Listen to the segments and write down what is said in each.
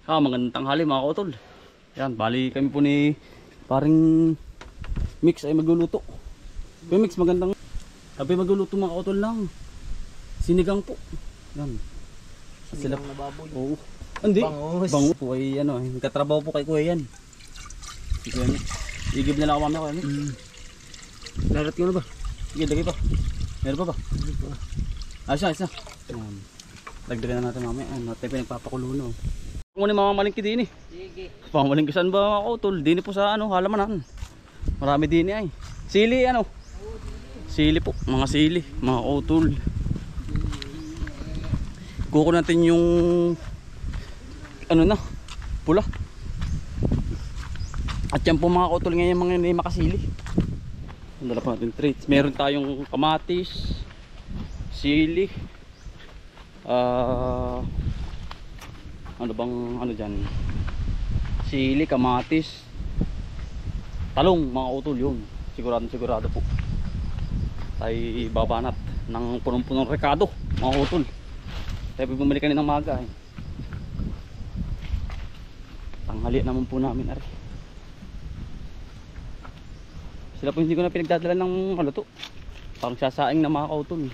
Magandang tanghali mga kautol. Yan, bali kami po ni paring Mix ay magluluto. Mix, magandang sabi magluluto mga kautol lang. Sinigang po. Yan. Sinigang na baboy. Oo. Hindi. Bangus. Bangus po ay ano, katrabaho po kay Kuya yan. Si Kuya Mix. Igib na lang ako mamaya Kuya Mix. Larat ko na ba? Sige, lagay pa. Meron pa ba? Ayos na. Yan. Dagdagan na natin mamaya. Natin pinagpapakulo na. Muna mga malingki din eh. Sige. Pamalingki saan ba mga kautol? Dini po sa ano, halamanan. Marami dini ay. Sili ano? Sili po, mga sili, mga kautol. Kuko natin yung ano na, pula. At yan po mga kautol ngayon mga hindi makasili. Dala pa natin treats. Meron tayong kamatis, sili, ano bang ano dyan, sili, kamatis, talong mga utol yun. Sigurado po tayo babanat ng punong-punong rekado mga utol. Tayo bumili kanina ng maga eh. Tanghali naman po namin ari. Sila po hindi ko na pinagdadala ng haluto. Parang sasaing na mga kautol.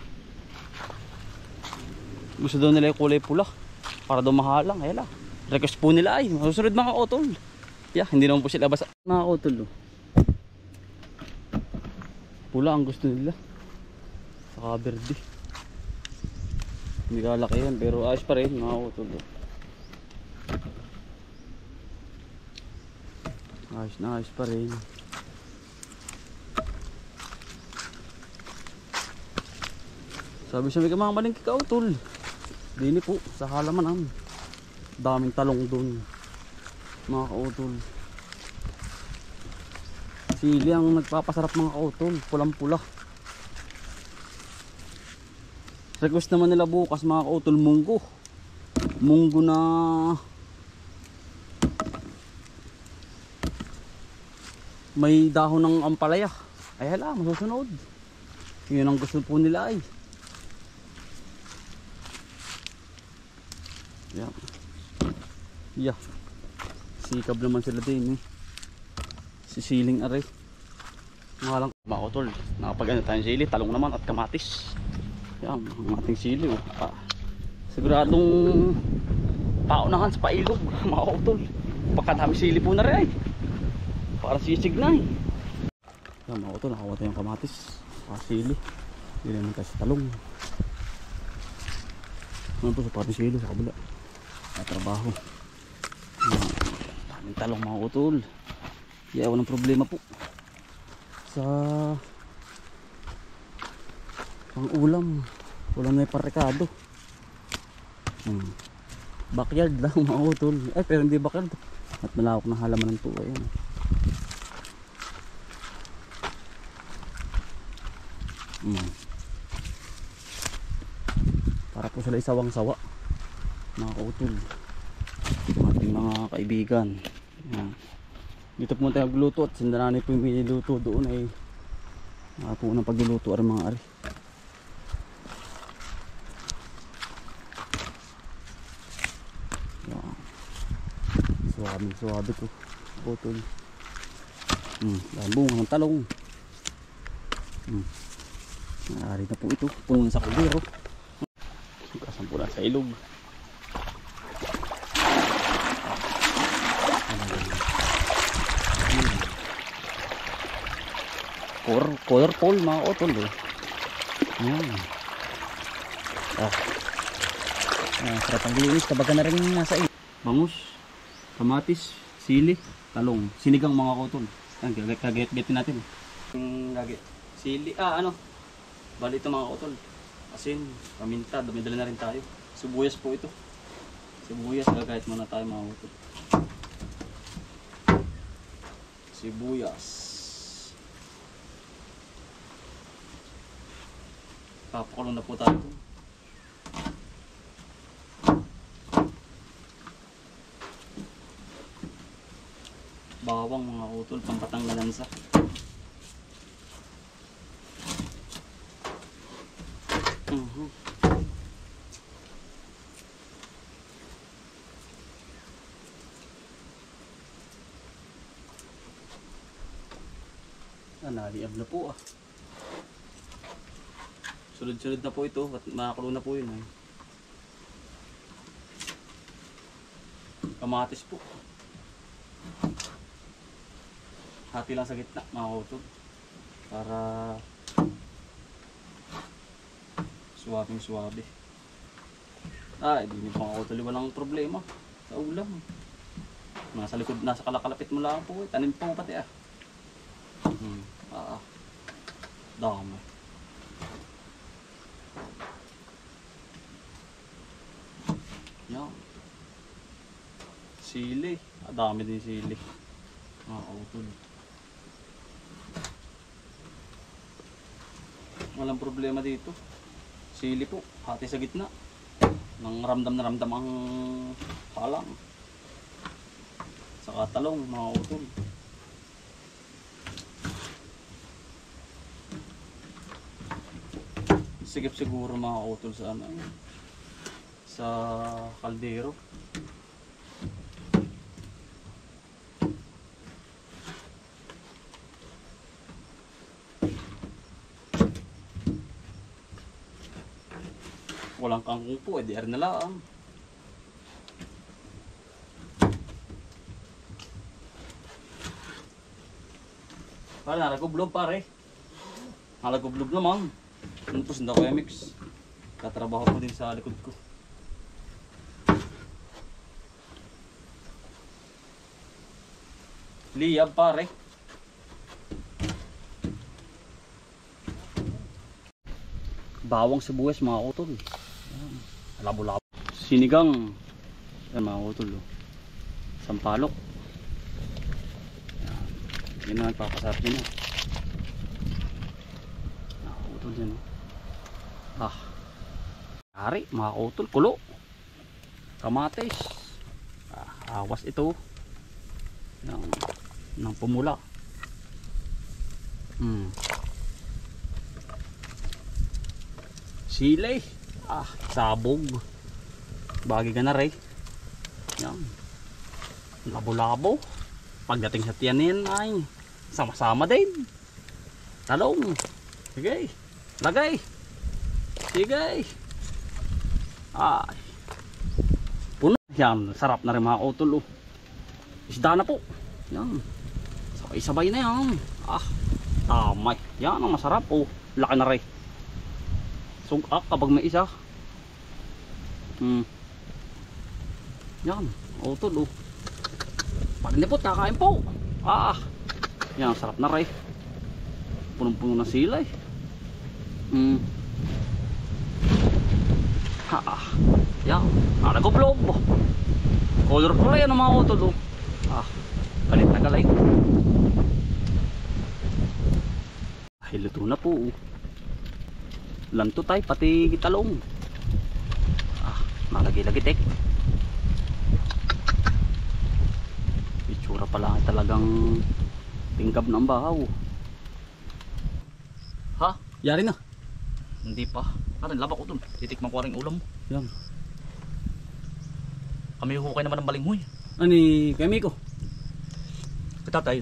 Gusto daw nila yung kulay pula para daw mahalang. Ayala, request po nila ay masusunod mga kautol. Yeah, hindi naman po sila basa mga kautol. Pula ang gusto nila. Saka verde. Hindi kalaki yan pero ayos pa rin mga kautol. Ayos pa rin. Sabi ka mga malingki kautol. Dini po sa halaman daming talong doon mga kautol. Sili ang nagpapasarap mga kautol, pulang pula. Request naman nila bukas mga kautol, munggo na may dahon ng ampalaya. Ay hala, masusunod. Yun ang gusto po nila ay. Yeah. Sikab naman sila din eh. Sisiling aray. Nga lang mga kautol, nakapag ano tayong sili, talong naman at kamatis. Yan, ang ating sili oh. Siguradong paunahan sa pailog mga kautol. Pagkadami sili po na rin ay. Parang sisig na eh. Yan mga kautol, nakawa tayong kamatis, sili. Hindi naman kasi talong. Ano po sa pati sili sa kabila. Trabaho. Daming talong mga utol. Kaya walang problema po sa pang ulam. Ulam na parekado. Backyard lang mga utol. Ay pero hindi backyard. At malawak na halaman ng tuwa yan. Para po sila isawang sawa mga kautol, ating mga kaibigan. Yan. Dito po tayo magluto at sindanani po yung niluto doon ay po ng pagluluto ang mga ari. Suwabe ko kautol. Bunga ng talong. Ari na po ito, puno sa kaldero. Kasampulan sa ilog. Colorful mga utol eh. Sarap ang linis kabaga na rin nasa ilog. Bangus, kamatis, sili, talong, sinigang mga utol. Kagayat-gayatin natin. Sili, bali ito mga utol. Asin, paminta, dumidala na rin tayo. Sibuyas po ito. Sibuyas, gagayat muna tayo mga utol. Sibuyas. Papakulong na po tayo. Bawang mga utol, pampatanggal lansa. Naliab na po ah. Sunod-sunod na po ito at makakulo na po yun eh. Kamatis po. Hati lang sa gitna mga utol. Para suwabing-suwabe. Hindi mo mga utol walang problema sa ulam. Nasa likod, nasa kalakalapit mo lang po eh. Tanim po pati ah. Dami. Yan. Sili. Dami din sili. Utol. Walang problema dito. Sili po. Hati sa gitna. Nang ramdam na ramdam ang halang. Saka talong mga utol. Sigip siguro mga utol sa ano, sa kaldero. Walang kangkong po, edi na lang. Pare, nalagublob pare. Nalagublob naman. Ano po, sunda ko mix. Katrabaho ko din sa likod ko. Liyab pare. Bawang sibuyas mga utol. Labo-labo. Sinigang. Yan mga utol. Sampalok. Yan na nagpapasarap nyo. Mga utol yan. Ari, mga utol. Kulo. Kamatis. Awas ito. Nang pumula. Sili. Sabog. Bagi ka na rin. Yan. Labo-labo. Pagdating sa tiyanin ay sama-sama din. Talong. Sige. Lagay. Sige. Ay. Puno. Yan. Sarap na rin mga utol. Isda na po. Yan. Sabay-sabay na yan. Tamay. Yan ang masarap. Laki na rin. Sungak kapag may isa. Yan. Utol. Pag nipot, kakain po. Yan. Sarap na rin. Punong-puno na sila eh. Yan. Nagoblob. Colorful yan ang mga utol. Galit na galit. Luto na po. Lanto tayo, pati talong. Malagi-lagi tek. Itsura pa lang talagang tingkab ng bahaw. Yari na. Hindi pa. Karin, labak ko dun. Titikman ko rin ulam mo. Yan. Kami hukay naman ng balinghoy. Ani, kay Miko. Kita tayo.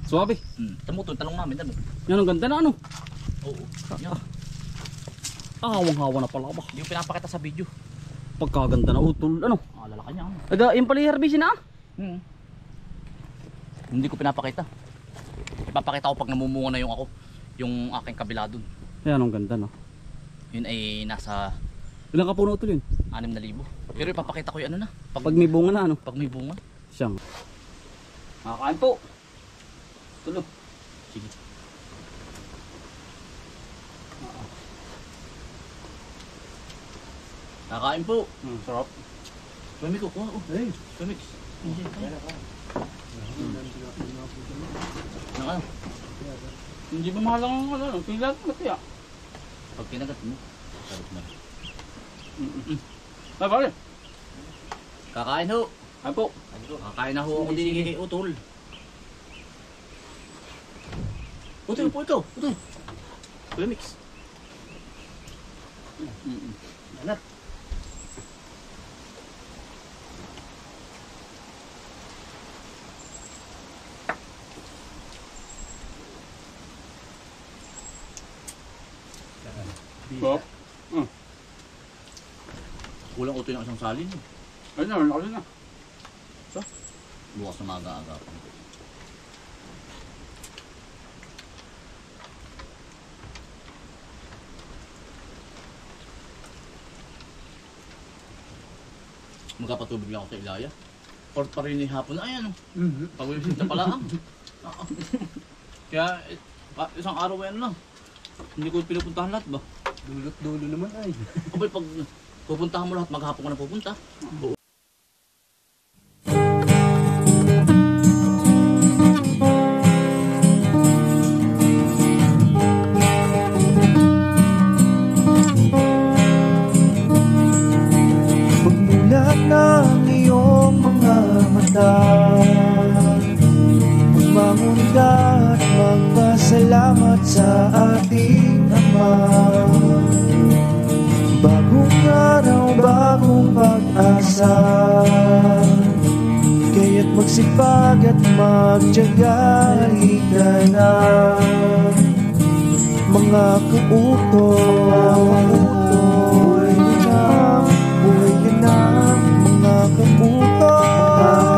Suwabe. Tamo to, talong namin dami. Yan ang ganda na ano. Oo. Hawang-hawa na pala ba? Hindi ko pinapakita sa video. Pagkaganda na utol. Ano? Lalaki niya. Yung pala herbicide na? Hindi ko pinapakita. Ipapakita ko pag namumunga na yung ako. Yung aking kabila dun. Yan ang ganda no. Yun ay nasa... Ilang kapuno utol yun? 6,000. Pero ipapakita ko yung ano na. Pag may bunga na ano? Pag may bunga. Siyang. Makakain po. Tulog. Sige. Kakain po. Sarap. Sumik ko. Sumik. Hindi ba mahal ang ano? Pinagat mo kaya? Pag pinagat mo, sarap na. Pare. Kakain ho. Kain po. Kakain na ho ako din utol. Utol po ito. Utol. Premix. Anak. Ba? Kulang utoy ng isang salin. Ayun na, nakali na. Bukas na maaga-aga. Magkapatubig lang ako sa Ilaya. Port pa rin hapon na ayan. Pag-uwisit na pala. Kaya isang araw yan lang. Hindi ko pinupuntahan lahat ba? Dulot dulo naman ay. Abay pag pupuntahan mo lahat, maghapon ka na pupunta. Pagmulat ng iyong mga mata, magmamunda at magpasalamat sa ating Ama. Bagong araw, bagong pag-asa, kaya't magsipag at magtiyaga. Halika na, mga kauto.